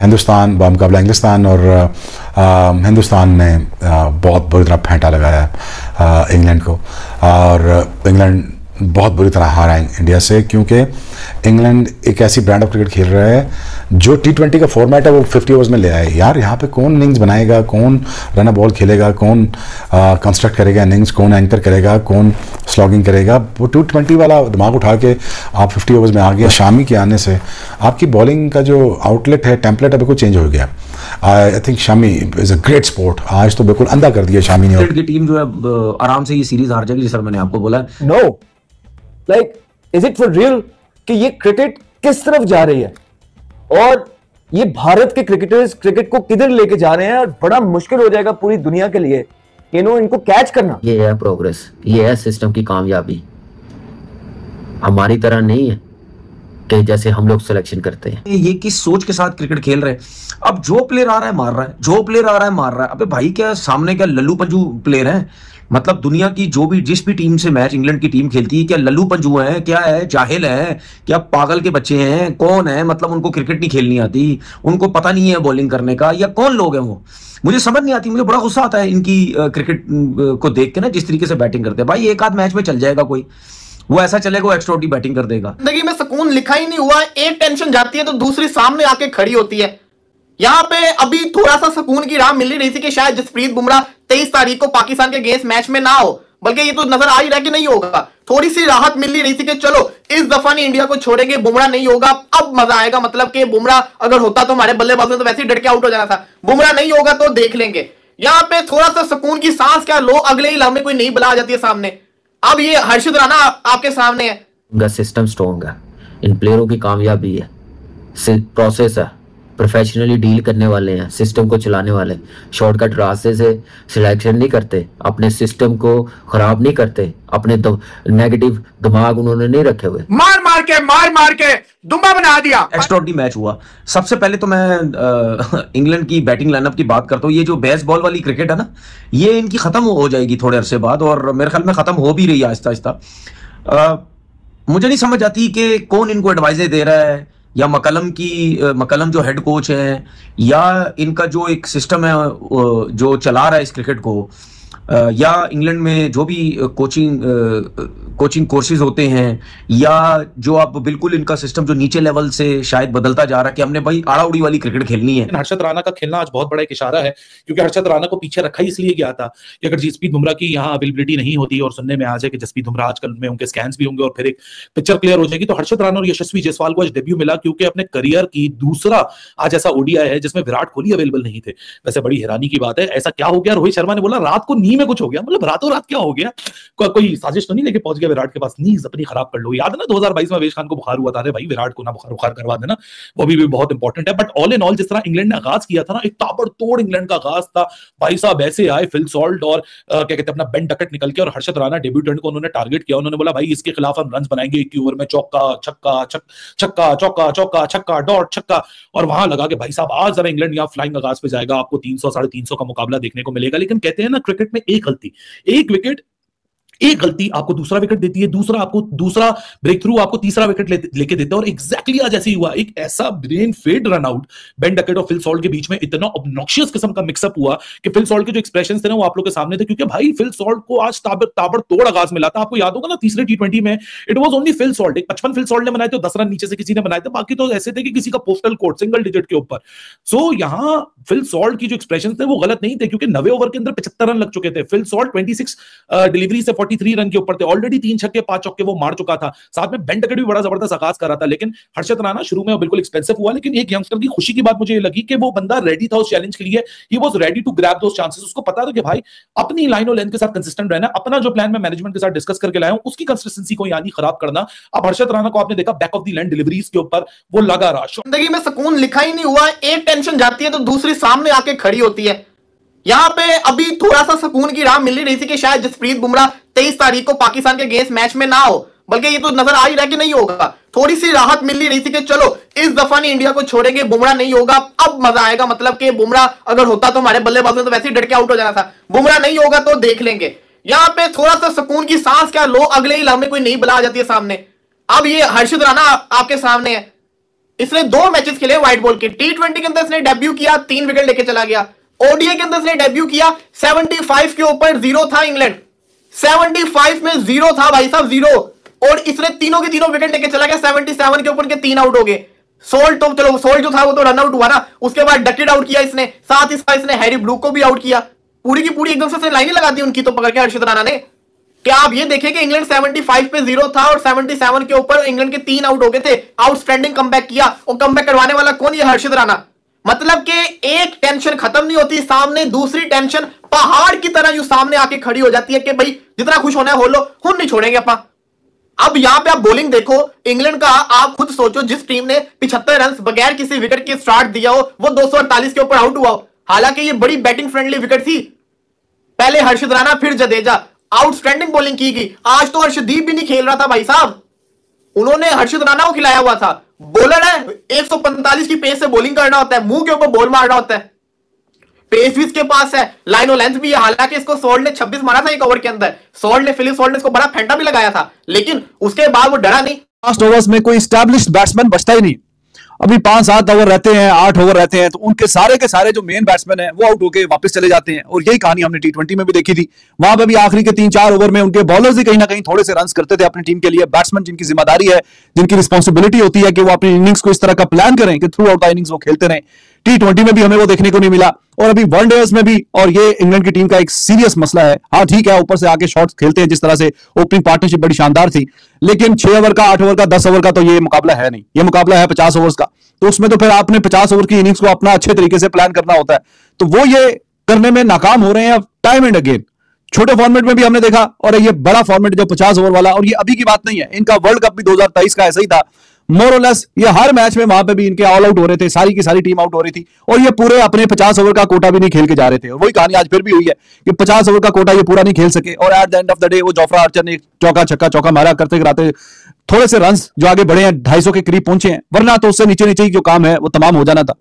हिंदुस्तान बामुकाबला इंग्लिस्तान, और हिंदुस्तान ने बहुत बुरी तरह फेंटा लगाया इंग्लैंड को, और इंग्लैंड बहुत बुरी तरह हारा है इंडिया से, क्योंकि इंग्लैंड एक ऐसी ब्रांड ऑफ क्रिकेट खेल रहा है जो T20 का फॉर्मेट है वो 50 ओवर्स में ले आए। यार यहाँ पे कौन इनिंग्स बनाएगा, कौन रन बॉल खेलेगा, कौन कंस्ट्रक्ट करेगा इनिंग्स, कौन एंकर करेगा, कौन स्लॉगिंग करेगा। वो T20 वाला दिमाग उठा के आप 50 ओवर्स में आ गया। शामी के आने से आपकी बॉलिंग का जो आउटलेट है, टेम्पलेट है, बिल्कुल चेंज हो गया। I think Shami is a great sport. आज तो बिल्कुल अंधा कर दिया शामी ने। की टीम जो है आराम से ये सीरीज हार जाएगी सर, मैंने आपको बोला। No, like is it for real कि ये क्रिकेट किस तरफ जा रही है, और ये भारत के क्रिकेटर्स क्रिकेट को किधर लेके जा रहे हैं, और बड़ा मुश्किल हो जाएगा पूरी दुनिया के लिए इनको कैच करना। ये है प्रोग्रेस, ये है सिस्टम की कामयाबी। हमारी तरह नहीं है कि जैसे हम लोग सिलेक्शन करते हैं। ये किस सोच के साथ क्रिकेट खेल रहे हैं। अब जो प्लेयर आ रहा है मार रहा है, जो प्लेयर आ रहा है मार रहा है। अबे भाई क्या सामने क्या लल्लू पंजू प्लेयर हैं? मतलब दुनिया की जिस भी टीम से मैच इंग्लैंड की टीम खेलती है, क्या लल्लू पंजू है, क्या है, जाहिल है, क्या पागल के बच्चे हैं, कौन है? मतलब उनको क्रिकेट नहीं खेलनी आती, उनको पता नहीं है बॉलिंग करने का, या कौन लोग हैं वो? मुझे समझ नहीं आती। मुझे बड़ा गुस्सा आता है इनकी क्रिकेट को देख के ना, जिस तरीके से बैटिंग करते हैं। भाई एक आध मैच में चल जाएगा कोई, वो ऐसा चलेगा, वो एक्स्ट्राऑर्डिनरी बैटिंग कर देगा। जिंदगी में सुकून लिखा ही नहीं हुआ, एक टेंशन जाती है तो दूसरी सामने आके खड़ी होती है। यहाँ पे अभी थोड़ा सा सुकून की राह मिल रही थी कि शायद जसप्रीत बुमराह 23 तारीख को पाकिस्तान के अगेंस्ट मैच में ना हो, बल्कि ये तो नजर आ ही रहा है कि नहीं होगा। थोड़ी सी राहत मिल रही थी कि चलो इस दफा नहीं इंडिया को छोड़ेंगे, बुमराह नहीं होगा, अब मजा आएगा। मतलब कि बुमराह अगर होता तो हमारे बल्लेबाजों ने तो वैसे ही डट के आउट हो जाना था, बुमराह नहीं होगा तो देख लेंगे। यहाँ पे थोड़ा सा सुकून की सांस क्या लो, अगले ही लम्हे कोई नई बला आ जाती है सामने। अब ये हर्षित राणा आपके सामने है। उनका सिस्टम स्ट्रॉन्ग है, इन प्लेयरों की कामयाबी है, प्रोसेस है, प्रोफेशनली डील करने वाले हैं, सिस्टम को चलाने वाले, शॉर्टकट रास्ते से सिलेक्शन नहीं करते, अपने सिस्टम को खराब नहीं करते, अपने नेगेटिव दिमाग उन्होंने नहीं रखे हुए। मार मार के दुम्बा बना दिया। एक्स्ट्राऑर्डिनरी मैच हुआ। सबसे पहले तो मैं इंग्लैंड की बैटिंग लाइनअप की बात करता हूँ। ये जो बेसबॉल वाली क्रिकेट है ना, ये इनकी खत्म हो जाएगी थोड़े अरसे बाद, और मेरे ख्याल में खत्म हो भी रही है आहिस्ता आहिस्ता। मुझे नहीं समझ आती कि कौन इनको एडवाइजें दे रहा है, या मकलम जो हेड कोच है, या इनका जो एक सिस्टम है जो चला रहा है इस क्रिकेट को, या इंग्लैंड में जो भी कोचिंग कोर्सेज होते हैं, या जो आप बिल्कुल इनका सिस्टम जो नीचे लेवल से शायद बदलता जा रहा है कि हमने भाई आड़ा उड़ी वाली क्रिकेट खेलनी है। हर्षद राणा का खेलना आज बहुत बड़ा एक इशारा है, क्योंकि हर्षद राणा को पीछे रखा ही इसलिए गया था कि अगर जसप्रीत बुमराह की यहाँ अवेलेबिलिटी नहीं होती, और सुनने में आ जाए कि जसप्रीत बुमराह आजकल में उनके स्कैन्स भी होंगे और फिर एक पिक्चर क्लियर हो जाएगी, तो हर्षद राणा और यशस्वी जायसवाल को आज डेब्यू मिला, क्योंकि अपने करियर की दूसरा आज ऐसा ओडीआई है जिसमें विराट कोहली अवेलेबल नहीं थे। वैसे बड़ी हैरानी की बात है, ऐसा क्या हो गया? रोहित शर्मा ने बोला रात को नी में कुछ हो गया। मतलब रातों रात क्या हो गया? कोई साजिश तो नहीं लेके पहुंच गया विराट के पास, नीज अपनी खराब कर लो। याद है ना 2022 में अवेश खान को बुखार हुआ था, भाई विराट को ना बुखार करवा देना, वो भी बहुत इंपॉर्टेंट है। बट ऑल इन ऑल जिस तरह इंग्लैंड ने आगाज किया था ना, एक ताबड़तोड़ इंग्लैंड का आगाज था। भाई साहब ऐसे आए फिल सॉल्ट और क्या कहते हैं अपना बेन डकट निकल के, और हर्षद राणा डेब्यूटेंट को उन्होंने टारगेट किया। उन्होंने बोला भाई इसके खिलाफ हम रन बनाएंगे 21 ओवर में, चौका छक्का छक्का चौका चौका छक्का डॉट छक्का, और वहां लगा के भाई साहब आज जरा इंग्लैंड यहाँ फ्लाइंग आगाज पे जाएगा, आपको 300 350 का मुकाबला देखने को मिलेगा। लेकिन कहते हैं ना क्रिकेट में एक गलती, एक गलती आपको दूसरा विकेट देती है, दूसरा ब्रेक थ्रू आपको तीसरा विकेट लेके देता है। और एग्जैक्टली आज ऐसे ही हुआ, एक ऐसा brain fade run out Ben Duckett और फिल सॉल्ट के बीच में इतना ऑब्नॉक्शियस किस्म का मिक्सअप हुआ कि फिल सॉल्ट के जो एक्सप्रेशंस थे ना वो आप लोग के सामने थे, क्योंकि भाई फिल सॉल्ट को आज ताबड़तोड़ आगाज मिला था। आपको याद होगा ना तीसरे T20 में it was only Phil Salt, 55 Phil Salt ने बनाए थे, 10 रन नीचे से किसी ने बनाए थे, बाकी तो ऐसे थे कि किसी का पोस्टल कोड सिंगल डिजिट के ऊपर। सो यहां फिल सॉल्ट की जो एक्सप्रेशंस थे वो गलत नहीं थे, क्योंकि 90 ओवर के अंदर 75 रन लग चुके थे। फिल सॉल्ट 26 डिलीवरी से 43 रन के ऊपर थे, ऑलरेडी 3 छक्के 5 चौके वो मार चुका था, साथ में बेन डकेट भी बड़ा जबरदस्त आगाज कर रहा था। लेकिन हर्षद राणा शुरू में बिल्कुल एक्सपेंसिव हुआ, लेकिन एक यंगस्टर की खुशी की बात मुझे ये लगी कि वो बंदा रेडी था उस चैलेंज के लिए। He was ready to grab those chances. उसको पता था कि भाई अपनी लाइन और लेंथ के साथ कंसिस्टेंट रहना, अपना जो प्लान में मैनेजमेंट के साथ डिस्कस करके लाया हूं उसकी कंसिस्टेंसी को यानी खराब करना। अब हर्षद राणा को आपने देखा back of the line deliveries के ऊपर वो लगा रहा। जिंदगी में सुकून लिखा ही नहीं हुआ, एक टेंशन जाती है तो दूसरी सामने आके खड़ी होती है। यहाँ पे अभी थोड़ा सा सुकून की राह मिल रही थी कि शायद जसप्रीत बुमराह 23 तारीख को पाकिस्तान के अगेंस्ट मैच में ना हो, बल्कि ये तो नजर आ ही रहा है कि नहीं होगा। थोड़ी सी राहत मिल रही थी कि चलो इस दफा नहीं इंडिया को छोड़ेंगे, बुमराह नहीं होगा, अब मजा आएगा। मतलब कि बुमराह अगर होता तो हमारे बल्लेबाजों ने तो वैसे ही डट के आउट हो जाना था, बुमराह नहीं होगा तो देख लेंगे। यहाँ पे थोड़ा सा सुकून की सांस क्या लो, अगले ही लम्हे कोई नई बला आ जाती है सामने। अब ये हर्षित राणा आपके सामने है। इसने 2 मैचेस खेले व्हाइट बॉल के। T20 के अंदर इसने डेब्यू किया, 3 विकेट लेके चला गया। ओडीआई के अंदर इसने डेब्यू किया, 75 के ऊपर 0 था इंग्लैंड, 75 में 0 था भाई साहब, 0, और इसने तीनों के तीनों विकेट लेके चला गया। 77 के ऊपर के 3 आउट हो गए। सोल्ट तो चलो, सोल्ट जो था वो तो रन आउट हुआ ना, उसके बाद डकेट आउट किया इसने, साथ ही साथ इसने हैरी ब्रूक को भी आउट किया। पूरी की पूरी एकदम से लाइनें लगा दी उनकी तो पकड़ के हर्षित राणा ने। क्या आप ये देखें कि इंग्लैंड 75 पे 0 था और 77 के ऊपर इंग्लैंड के 3 आउट हो गए थे। आउटस्टैंडिंग कमबैक किया, और कमबैक करवाने वाला कौन? ये हर्षित राणा। मतलब कि एक टेंशन खत्म नहीं होती, सामने दूसरी टेंशन पहाड़ की तरह जो सामने आके खड़ी हो जाती है कि भाई जितना खुश होना है हो लो, हुन नहीं छोड़ेंगे अपना। अब यहां पे आप बॉलिंग देखो इंग्लैंड का, आप खुद सोचो, जिस टीम ने 75 रन बगैर किसी विकेट के स्टार्ट दिया हो, वो 248 के ऊपर आउट हुआ हो। हालांकि ये बड़ी बैटिंग फ्रेंडली विकेट थी। पहले हर्षित राणा, फिर जडेजा, आउटस्टैंडिंग बॉलिंग की गई। आज तो हर्षदीप भी नहीं खेल रहा था भाई साहब, उन्होंने हर्षित राणा को खिलाया हुआ था। बॉलर है, 145 की पेस से बॉलिंग करना होता है, मुंह के ऊपर बॉल मारना होता है, पेस भी इसके पास है, लाइन और लेंथ भी है। हालांकि इसको सोल्ट ने 26 मारा था एक ओवर के अंदर, फिलिप सोल्ट ने इसको बड़ा फेंटा भी लगाया था, लेकिन उसके बाद वो डरा नहीं। लास्ट ओवर्स में कोई स्टैब्लिश्ड बैट्समैन बचता ही नहीं। अभी 5-7 ओवर रहते हैं, 8 ओवर रहते हैं, तो उनके सारे के सारे जो मेन बैट्समैन हैं वो आउट होके वापस चले जाते हैं। और यही कहानी हमने T20 में भी देखी थी। वहां पे भी आखिरी के 3-4 ओवर में उनके बॉलर्स ही कहीं ना कहीं थोड़े से रन्स करते थे अपनी टीम के लिए। बैट्समैन जिनकी जिम्मेदारी है, जिनकी रिस्पॉन्सिबिलिटी होती है कि वो अपनी इनिंग्स को इस तरह का प्लान करें कि थ्रू आउट द इनिंग्स वो खेलते रहें। T20 में भी हमें वो देखने को नहीं मिला, और अभी वनडेज में भी। और ये इंग्लैंड की टीम का एक सीरियस मसला है। हाँ ठीक है, ऊपर से आके शॉट्स खेलते हैं, जिस तरह से ओपनिंग पार्टनरशिप बड़ी शानदार थी, लेकिन 6 ओवर का, 8 ओवर का, 10 ओवर का तो ये मुकाबला है नहीं। ये मुकाबला है 50 ओवर्स का, तो उसमें तो फिर आपने 50 ओवर की इनिंग्स को अपना अच्छे तरीके से प्लान करना होता है। तो वो ये करने में नाकाम हो रहे हैं टाइम एंड अगेन। छोटे फॉर्मेट में भी हमने देखा, और ये बड़ा फॉर्मेट जो 50 ओवर वाला, और ये अभी की बात नहीं है, इनका वर्ल्ड कप भी 2023 का ऐसा ही था। मोर और लेस ये हर मैच में वहां पे भी इनके ऑल आउट हो रहे थे, सारी की सारी टीम आउट हो रही थी, और ये पूरे अपने 50 ओवर का कोटा भी नहीं खेल के जा रहे थे। और वही कहानी आज फिर भी हुई है कि 50 ओवर का कोटा ये पूरा नहीं खेल सके, और at the end of the day वो जोफ्रा आर्चर ने चौका छक्का चौका मारा करते कराते थोड़े से रन्स जो आगे बढ़े हैं, 250 के करीब पहुंचे हैं, वरना तो उससे नीचे नीचे ही जो काम है वो तमाम हो जाना था।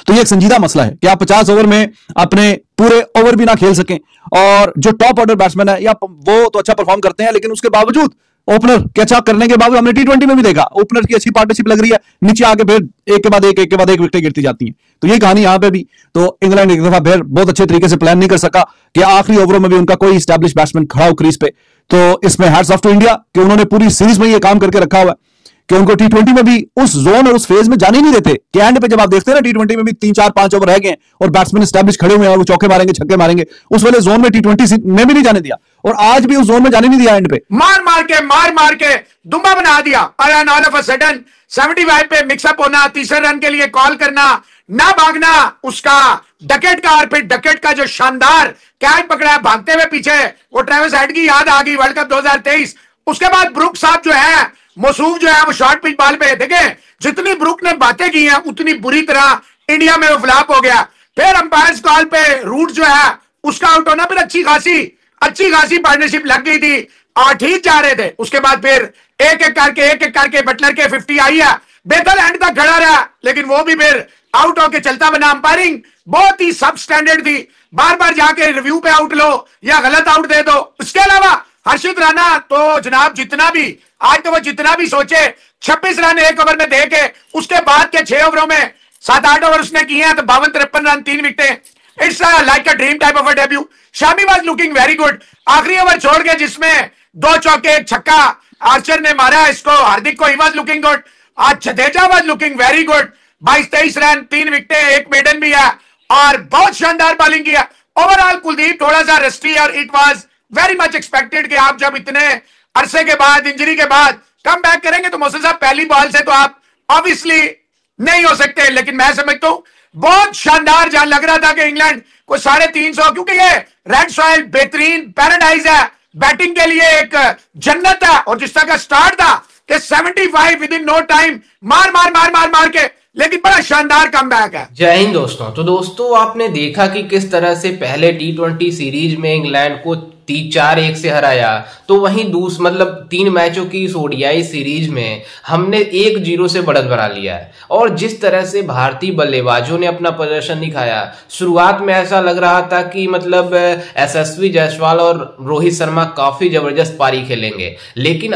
तो ये एक संजीदा मसला है कि आप 50 ओवर में अपने पूरे ओवर भी ना खेल सकें, और जो टॉप ऑर्डर बैट्समैन है या वो तो अच्छा परफॉर्म करते हैं, लेकिन उसके बावजूद ओपनर के अच्छा करने के बावजूद हमने T20 में भी देखा ओपनर की अच्छी पार्टनरशिप लग रही है, नीचे आके फिर एक के बाद एक विकेट गिरती जाती है। तो ये कहानी यहां पे भी, तो इंग्लैंड एक दफा फिर बहुत अच्छे तरीके से प्लान नहीं कर सका कि आखिरी ओवरों में भी उनका कोई स्टैब्लिश बैट्समैन खड़ा हो क्रीज पे। तो इसमें हैट्स ऑफ टू इंडिया कि उन्होंने पूरी सीरीज में ये काम करके रखा हुआ है कि उनको T20 में भी उस जोन और उस फेज में जाने नहीं देते कि एंड पे जब आप देखते हैं ना T20 में भी 3-4-5 ओवर रह गए और बैट्समैन एस्टैब्लिश खड़े हुए हैं और वो चौके मारेंगे छक्के मारेंगे, उस वाले जोन में T20 में भी नहीं जाने दिया, और आज भी उस जोन में जाने नहीं दिया। एंड पे मार के दुम्बा बना दिया, और ऑल ऑफ अ सडन 75 पे मिक्सअप होना, तीसरे रन के लिए कॉल करना, ना भागना उसका डकेट का, और फिर डकेट का जो शानदार कैच पकड़ा है भागते हुए पीछे, वो ट्रेविस हेड की याद आ गई वर्ल्ड कप 2023। उसके बाद ब्रुक साहब जो है, मौसूफ जो है, वो शॉर्ट पिच बॉल पे देखें, जितनी ब्रुक ने बातें की हैं उतनी बुरी तरह इंडिया में वो फ्लॉप हो गया। फिर अंपायर कॉल पे रूट जो है उसका आउट होना, फिर अच्छी खासी पार्टनरशिप लग गई थी और ठीक जा रहे थे। उसके बाद फिर एक एक करके बटलर के 50 आई है, बेहतर एंड तक खड़ा रहा, लेकिन वो भी फिर आउट होके चलता बना। अंपायरिंग बहुत ही सब स्टैंडर्ड थी, बार बार जाके रिव्यू पे आउट लो या गलत आउट दे दो। उसके अलावा हर्षित राणा तो जनाब जितना भी सोचे, 26 रन एक ओवर में देके उसके बाद के 6 ओवरों में 7-8 ओवर उसने किए हैं, तो 52-53 रन 3 विकेटें। It's like a dream type of a debut. Shami was looking very good, आखिरी ओवर छोड़ के जिसमें 2 चौके 1 छक्का आर्चर ने मारा इसको, हार्दिक को, ही वाज लुकिंग गुड। आज Jadeja was looking very good, 22-23 run 3 विकेटें, 1 मेडन भी है, और बहुत शानदार बॉलिंग किया। ओवरऑल कुलदीप थोड़ा सा रस्टी, और it was very much expected कि आप जब इतने अरसे के बाद, इंजरी के बाद कम बैक करेंगे, तो मोहसिन साहब पहली बॉल से तो आप ऑब्वियसली नहीं हो सकते, लेकिन मैं समझता हूं बहुत शानदार जहां लग रहा था कि इंग्लैंड को 350, क्योंकि ये रेड सॉइल बेहतरीन पैराडाइज है, बैटिंग के लिए एक जन्नत है, और जिस तरह का स्टार्ट था कि 75 विद इन नो टाइम मार के, लेकिन बड़ा शानदार कमबैक है। जय हिंद दोस्तों। तो दोस्तों आपने देखा कि किस तरह से पहले T20 सीरीज में इंग्लैंड को 4-1 से हराया, तो वहीं मतलब 3 मैचों की इस ओडीआई सीरीज में हमने 1-0 से बढ़त बना लिया है। और जिस तरह से भारतीय बल्लेबाजों ने अपना प्रदर्शन दिखाया, शुरुआत में ऐसा लग रहा था कि मतलब यशस्वी जायसवाल और रोहित शर्मा काफी जबरदस्त पारी खेलेंगे, लेकिन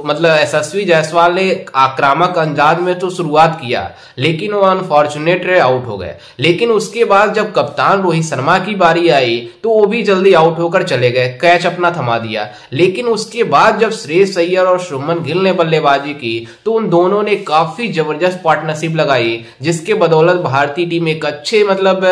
मतलब यशस्वी जायसवाल ने आक्रामक अंदाज में तो शुरुआत किया, लेकिन वो अनफॉर्चुनेट आउट हो गए। लेकिन उसके बाद जब कप्तान रोहित शर्मा की बारी आई तो वो भी जल्दी आउट होकर चले गए, कैच अपना थमा दिया। लेकिन उसके बाद जब श्रेयस अय्यर और शुभमन गिल ने बल्लेबाजी की तो उन दोनों ने काफी जबरदस्त पार्टनरशिप लगाई, जिसके बदौलत भारतीय टीम एक अच्छे मतलब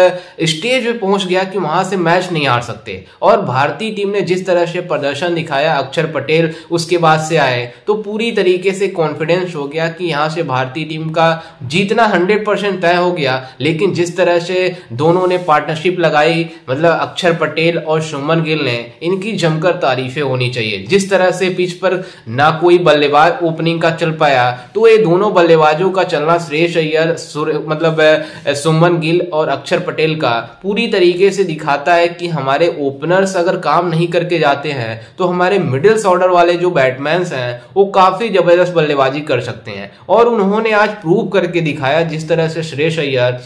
स्टेज पे पहुंच गया कि वहां से मैच नहीं हार सकते। और भारतीय टीम ने जिस तरह से प्रदर्शन दिखाया, अक्षर पटेल उसके बाद से आए तो पूरी तरीके से कॉन्फिडेंस हो गया कि यहां से भारतीय टीम का जीतना 100% तय हो गया। लेकिन जिस तरह से दोनों ने पार्टनरशिप लगाई, मतलब अक्षर पटेल और शुभमन गिल ने, इनकी जमकर तारीफें होनी चाहिए। जिस तरह से पिच पर ना कोई बल्लेबाज ओपनिंग का चल पाया, तो ये दोनों बल्लेबाजों का चलना, श्रेयस अय्यर मतलब शुभमन गिल और अक्षर पटेल का, पूरी तरीके से दिखाता है कि हमारे ओपनर्स अगर काम नहीं करके जाते हैं तो हमारे मिडिल्स ऑर्डर वाले जो बैट्समैन हैं वो काफी जबरदस्त बल्लेबाजी कर सकते हैं। और उन्होंने आज प्रूव करके दिखाया, जिस तरह से श्रेयस अय्यर,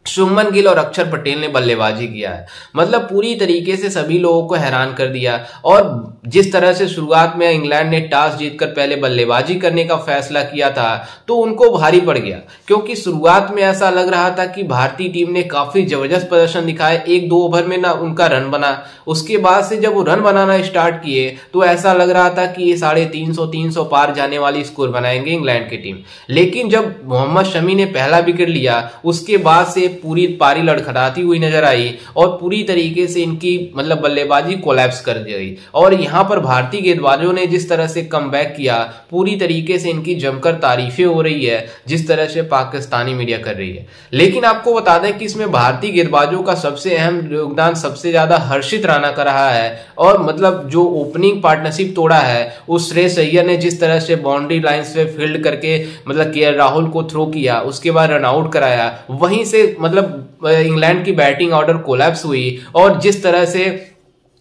शुभमन गिल और अक्षर पटेल ने बल्लेबाजी किया है, मतलब पूरी तरीके से सभी लोगों को हैरान कर दिया। और जिस तरह से शुरुआत में इंग्लैंड ने टॉस जीतकर पहले बल्लेबाजी करने का फैसला किया था तो उनको भारी पड़ गया, क्योंकि शुरुआत में ऐसा लग रहा था कि भारतीय टीम ने काफी जबरदस्त प्रदर्शन दिखाया, 1-2 ओवर में ना उनका रन बना। उसके बाद से जब वो रन बनाना स्टार्ट किए तो ऐसा लग रहा था कि ये 350-300 पार जाने वाली स्कोर बनाएंगे इंग्लैंड की टीम। लेकिन जब मोहम्मद शमी ने पहला विकेट लिया, उसके बाद से पूरी पारी लड़खड़ाती हुई नजर आई और पूरी तरीके से इनकी मतलब बल्लेबाजी कोलैप्स कर दी गई। और यहां पर भारतीय गेंदबाजों ने जिस तरह से कमबैक किया, पूरी तरीके से इनकी जमकर तारीफें हो रही है, जिस तरह से पाकिस्तानी मीडिया कर रही है। लेकिन आपको बता दें कि इसमें भारतीय गेंदबाजों का सबसे अहम योगदान सबसे ज्यादा हर्षित राणा का रहा है। और मतलब जो ओपनिंग पार्टनरशिप तोड़ा है, उस श्रेयस अय्यर ने जिस तरह से बाउंड्री लाइंस पे फील्ड करके मतलब केएल राहुल को थ्रो किया, उसके बाद रन आउट कराया, वहीं से मतलब इंग्लैंड की बैटिंग ऑर्डर कोलैप्स हुई। और जिस तरह से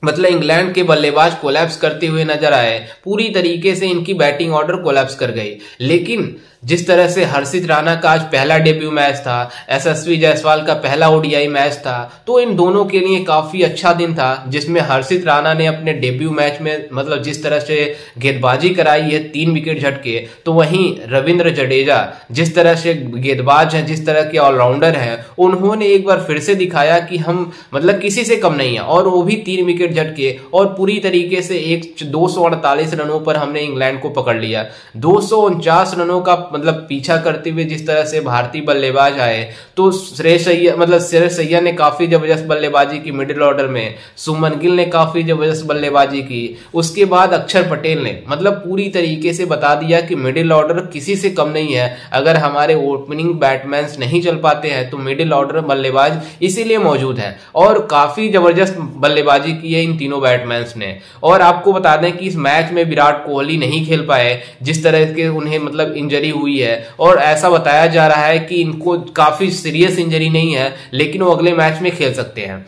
मतलब इंग्लैंड के बल्लेबाज कोलैप्स करते हुए नजर आए, पूरी तरीके से इनकी बैटिंग ऑर्डर कोलैप्स कर गई। लेकिन जिस तरह से हर्षित राणा का आज पहला डेब्यू मैच था, यशस्वी जायसवाल का पहला ओडीआई मैच था, तो इन दोनों के लिए काफी अच्छा दिन था, जिसमें हर्षित राणा ने अपने डेब्यू मैच में मतलब जिस तरह से गेंदबाजी कराई है, 3 विकेट झटके, तो वहीं रविंद्र जडेजा जिस तरह से गेंदबाज हैं, जिस तरह के ऑलराउंडर हैं, उन्होंने एक बार फिर से दिखाया कि हम मतलब किसी से कम नहीं है, और वो भी 3 विकेट झटके और पूरी तरीके से 248 रनों पर हमने इंग्लैंड को पकड़ लिया। 249 रनों का मतलब पीछा करते हुए जिस तरह से भारतीय बल्लेबाज आए, तो श्रेयस अय्यर ने काफी जबरदस्त बल्लेबाजी की मिडिल ऑर्डर में, शुभमन गिल ने काफी जबरदस्त बल्लेबाजी की, उसके बाद अक्षर पटेल ने मतलब पूरी तरीके से बता दिया कि मिडिल ऑर्डर किसी से कम नहीं है। अगर हमारे ओपनिंग बैट्समैन नहीं चल पाते हैं तो मिडिल ऑर्डर बल्लेबाज इसीलिए मौजूद है। और काफी जबरदस्त बल्लेबाजी की है इन तीनों बैट्समैन ने। और आपको बता दें कि इस मैच में विराट कोहली नहीं खेल पाए, जिस तरह के उन्हें मतलब इंजरी हुई है, और ऐसा बताया जा रहा है कि इनको काफी सीरियस इंजरी नहीं है, लेकिन वो अगले मैच में खेल सकते हैं।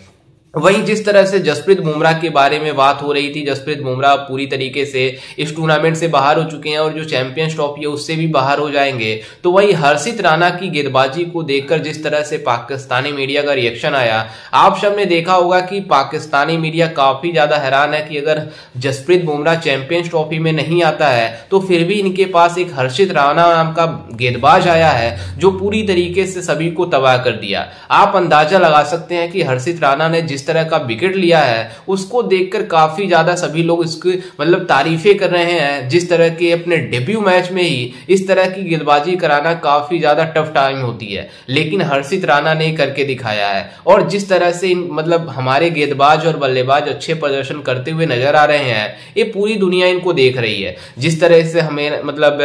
वहीं जिस तरह से जसप्रीत बुमराह के बारे में बात हो रही थी, जसप्रीत बुमराह पूरी तरीके से इस टूर्नामेंट से बाहर हो चुके हैं और जो चैंपियंस ट्रॉफी है उससे भी बाहर हो जाएंगे। तो वहीं हर्षित राणा की गेंदबाजी को देखकर जिस तरह से पाकिस्तानी मीडिया का रिएक्शन आया, आप सबने देखा होगा कि पाकिस्तानी मीडिया काफी ज्यादा हैरान है कि अगर जसप्रीत बुमराह चैंपियंस ट्रॉफी में नहीं आता है तो फिर भी इनके पास एक हर्षित राणा नाम का गेंदबाज आया है जो पूरी तरीके से सभी को तबाह कर दिया। आप अंदाजा लगा सकते हैं कि हर्षित राणा ने जिस तरह का विकेट लिया है उसको देखकर काफी ज्यादा सभी लोग इसकी मतलब तारीफें कर रहे हैं। जिस तरह के अपने डेब्यू मैच में ही इस तरह की गेंदबाजी कराना काफी ज्यादा टफ टाइम होती है, लेकिन हर्षित राणा ने करके दिखाया है। और जिस तरह से मतलब हमारे गेंदबाज और बल्लेबाज अच्छे प्रदर्शन करते हुए नजर आ रहे हैं, ये पूरी दुनिया इनको देख रही है। जिस तरह से हमें मतलब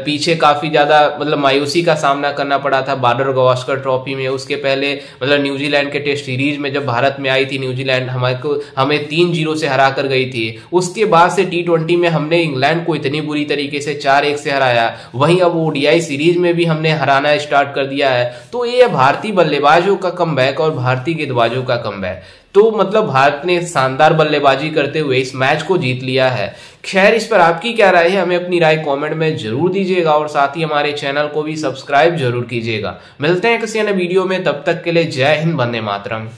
पीछे काफी ज्यादा मतलब मायूसी का सामना करना पड़ा था बॉर्डर गावस्कर ट्रॉफी में, उसके पहले मतलब न्यूजीलैंड के टेस्ट सीरीज में जब भारत में आई थी, न्यूजीलैंड हमें 3-0 से हरा कर गई थी। उसके बाद से T20 में हमने इंग्लैंड को इतनी बुरी तरीके से 4-1 से हराया, वहीं अब ओडीआई सीरीज में भी हमने हराना स्टार्ट कर दिया है। तो ये भारतीय बल्लेबाजों का कमबैक और भारतीय गेंदबाजों का कमबैक। तो मतलब भारत ने शानदार बल्लेबाजी करते हुए इस मैच को जीत लिया है। खैर, इस पर आपकी क्या राय है, हमें अपनी राय कमेंट में जरूर दीजिएगा और साथ ही हमारे चैनल को भी सब्सक्राइब जरूर कीजिएगा। मिलते हैं किसी अन्य वीडियो में, तब तक के लिए जय हिंद, वंदे मातरम।